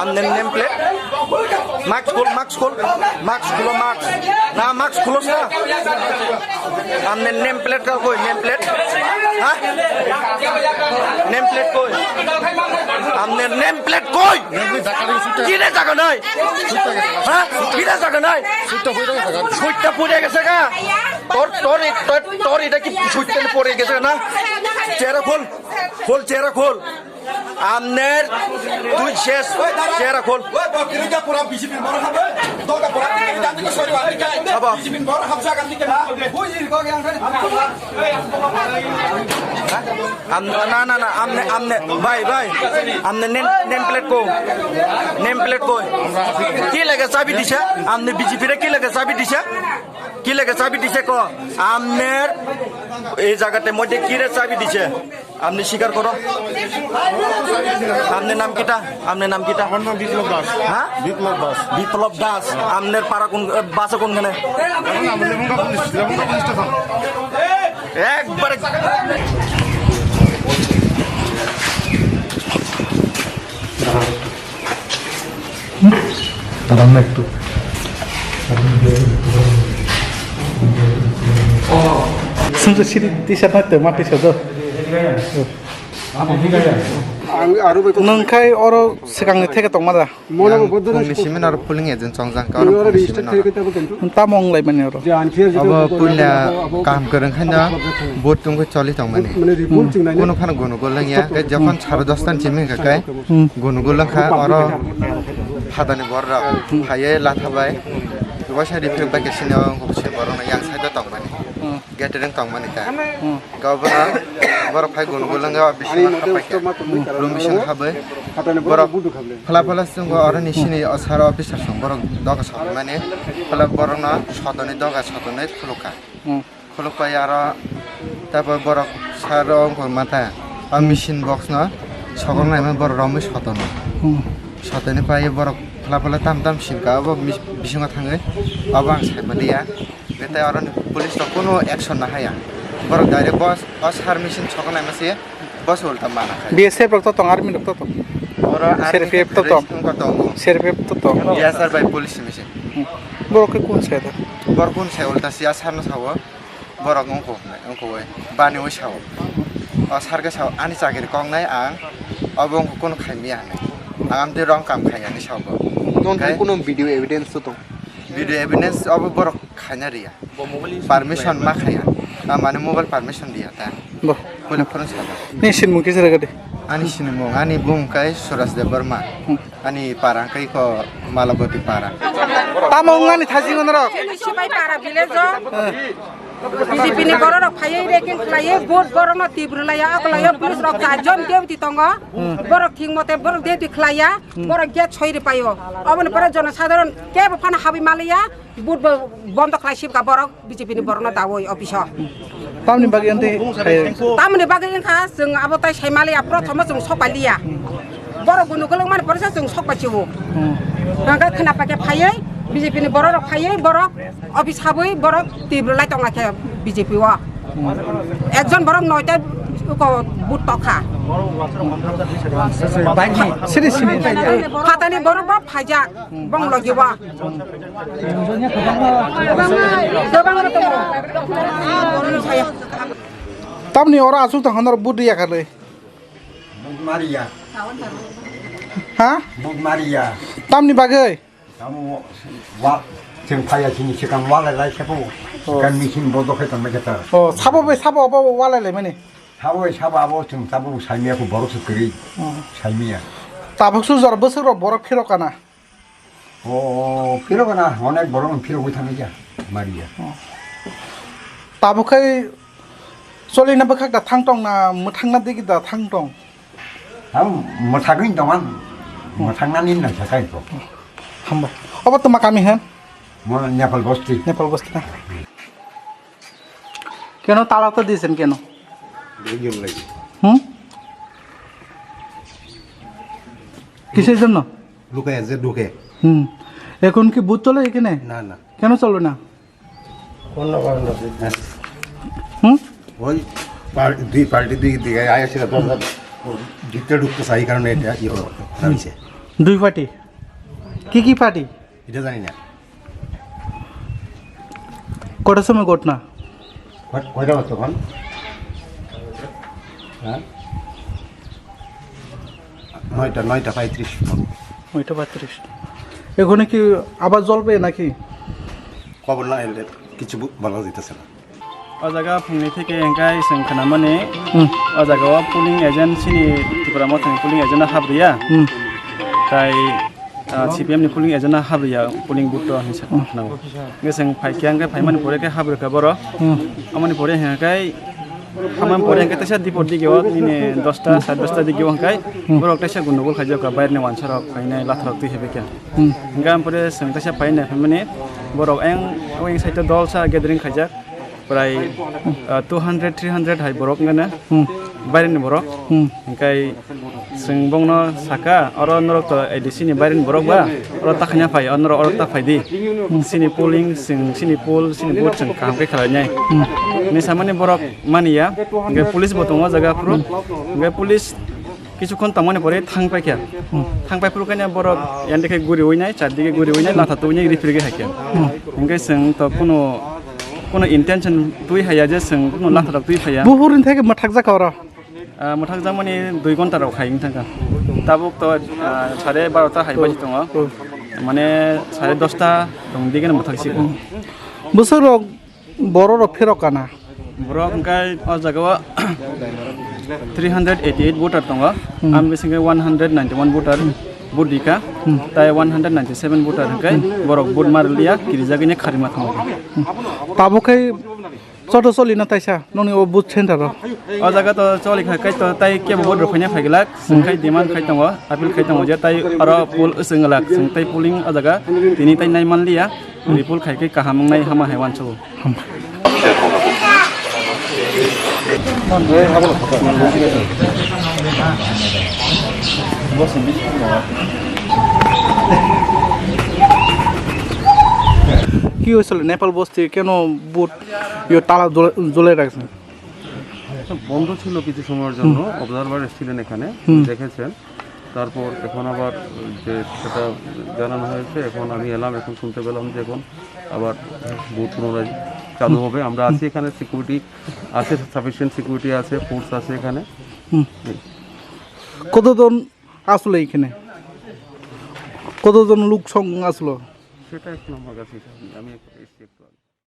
আমনের name plate mask খুল না মাস্ক খুলোস না আমনের নেম প্লেট কই নেম প্লেট হ্যাঁ নেম প্লেট কই আমনের নেম প্লেট কই কিনে জায়গা নাই হ্যাঁ কিনে জায়গা নাই সুইটটা পড়ে গেছে গা তোর এটা কি সুইটটা পড়ে গেছে না চেহারা খোল চেহারা খোল আমনের তুই শেষ চেহারা খোল না না না আমনে আমনে ভাই আমনে নেম প্লেট কই কি লাগে চাবি দিছে আমনে বিজেপি রে কি লাগে চাবি দিছে ক আমনের এই জায়গাতে মধ্যে কি রে চাবি দিছে আপনি স্বীকার করো আপনার নাম কিটা আমার নাম বিপ্লব দাস। হ্যাঁ বিপ্লব দাস আপনার পাড়া কোন বাসা কোনখানে একবারে একটু नोंखाय अरो सिगांनि थेके दं मादा सिमेन आरो पुलिं एजेन्ट संजां का तामंलाय माने अरो अब पुलिया काम करन खाना बोट तुमको चली तंग माने कोनो खान गुनु गोलंग या जखन 10:30 तान चिमे काय गुनु गोलंग खा अरो फादानि बररा फाये लाथाबाय वासारि फेक बाकेसन गसे बरना यां साइड तंग माने गेटरिं तंग माने का गावबा बर फाय गुनु गोलंग बिसिमा रुमिसन हाबे बर फला जों अरो निसिनि असार अफिसार सं बर दगा स माने फला बरना सदनि दगा सदनि खुलुका यार तब बर सार अंक माथा मिसिन बक्स न सगरनाय बर रमि सदनि पाय बर फला ताम सिनका अब बिसिङा थाङै अब आं साइमालिया बेता अरो पुलिस त कोनो एक्सन ना हाया बर डाइरेक्ट बस असार मिसिन सगरनाय मासे बस उल्टा माना बीएसएफ रक्त तंग आर्मी रक्त तंग और सीआरपीएफ तो या सर भाई पुलिस मिसिन बरके कोन साइड बरकुन से उल्टा सिया सारनो सावो बरक अंको बानि व सावो सारके साव आनि चागिर कंगनाय आं अब अंको कोनो खाइमिया आं दे रंग काम खायानि सावो नन कोनो वीडियो एविडेंस तो वीडियो एविडेंस अब बरक खाइना रिया परमिशन मा खाया माने मोबाइल परमिशन दिया ता कोले फोन सादा नेशन मुके जरगदे ani sinimo ani bungkai surasde burma ani parangkai ko malaboti para तामंगानि थाजिगन र सिबाय पारा भिलेज बिजेपि नि बर रक फायै रेकिं खालायो भोट बर न तिब्रलाया अकलाया पुलिस रक जम देवति तंग बर थिं मते बर देवति खलाया बर गेट छैरि पायो अबन पर जनसाधारण के फान हाबि मालिया भोट बन्द खलासिब का बर बिजेपि नि बर न दावै अफिस तामनि बागै अन्ते तामनि बागै खा जों आबताय साइमालिया प्रथम जों सपालिया बर गुनु गलंग मान परसा जों सकपाचिबो नगा खोनापाके फायै बिजेपि नि बर रक फायै बर अफिस हाबै बर तिब्रलाय तंगाखे बिजेपि वा एकजन बर नयता को बुट तखा सिरि फातानि बर बा फाजा बं लगिवा तामनि अरा आसु त हनर बुट या खाले Maria, हा Buk Maria, तामनि बागै kamu wak जों फाया sini सिगां वालाय सेपो kan मिसिन बदख हैतन मेगेता अ साबो वालायलाय माने साबो साबाबो जों साबो साइमियाखौ बरसो करि साइमिया ताबकसु जर बोसोर बरफ फिरकाना ओ फिरगना अनेक बरन फिरगै थांगैया मारिया ताबकै सलिना बखा दा थांतंग ना मथांना दिगि दा थांतंग हाम मथागै दमान मथांनानि ना साकाइको हामबा अब त माकामी हेन म नेपाल बस्ती ना কেন তালা তো দিয়েছেন কেন বেগিম লাগি কিসের জন্য লুকায় যে ঢুকে এখন কি বুথ চলে এখানে না না কেন চলবে না কোন কারণে ওই দুই পার্টি দুই দিকে আয়াছিল দরজা ভিতরে ঢুকতে চাই কারণে এটা ই হয়েছে দুই পার্টি কি পার্টি এটা জানি না কটার সময় ঘটনা কয়টা বাজছে তখন হ্যাঁ 9টা 35 ওইটা 35 এখানে কি আবার জ্বলবে নাকি খবর না এলে কিছু বলা যেতেছে না o jaga phungni theke engkai sing khanamani o jaga o polling agent sini tripura mothani polling agent na habriya tai CPM ni polling agent na habriya polling booth to hinsa khanaw ngeseng phaikyang kai phaimani pore ke habr ka boro amani pore hengkai haman pore hengkai tesa dipor dige o nine 10টা 10:30 dige hengkai borok tesa gunogol khajak ka bayar ne wansarok phainai lathrok tu hebe ke ngam pore sing tesa phainai phaimani borok eng owing site dol sa gathering khajak প্রায় 200-300 high বরক ngana বাইরেনি বরক ওংকাই जों bongno saka oro norok to ADC ni বাইরেনি Borok ba oro takhnya phai onro oro ta phaidi sini polling sini poll sini vote जों kam kai khalanyai ni samani borok mania ngai police botongo jaga puru ngai police কিছুক্ষণ তামনে পরে থাংপাইয়া থাংপাই পুরকানিয়া বরক ইয়ানদিকে গুরি হইনাই চারদিকে গুরি হইনাই লাথা তো হইনাই রিফ্রিগে হাকিয়া ওংকাই जों তো কোনো intention তুই হাইয়া যে जों কোনো লাথা তুই ফাইয়া বুহুরিন থেকে মাথাক জাকা ওরা मोथाक जामानि 2 घन्टाराव खायिं थांगा ताबुक तो 12:30 हाइबाजि दङ माने 10:30 दं दिगेन मोथाकसिगो बोसोराव बर'र फेरकाना बर'क ओंखाय अ जागाव 388 भोटार दङ आम बेसिङै 191 भोटार बुदिका ताय 197 भोटार ओंखाय बर'क बुद मारलिया किरिजागैने खारिमा थाङो ताबुकै चट चलिना ताइसा ननि ओ बुथ सेन्टार अ जागा तो चलिखा कै तो ताय के बोर्ड रफैना फाइगला संखाय डिमान्ड खाय दङ आपिल खाय दङ जे ताय अर पोल ओसंगला संताय पोलिंग अ जागा तिनि ताय नाय मानलिया रिपोल खायकै काहामंनाय हामा हायवान छ কি হয়েছিল নেপাল বস্তি কেন বুট ইয়ে তালা জ্বলে রাখছে বন্ধ ছিল কিছু সময়ের জন্য অবজারভার এসেছিলেন এখানে দেখেছেন তারপর এখন আবার যে সেটা জানানো হয়েছে এখন আমি এলাম এখন শুনতে পেলাম যে এখন আবার বুথ পুনরায় চালু হবে আমরা আছি এখানে সিকিউরিটি আছে সাফিসিয়েন্ট সিকিউরিটি আছে ফোর্স আছে এখানে কতজন আসলো এখানে কতজন লোক সঙ্গ আসলো সেটা এখন আমার কাছে আমি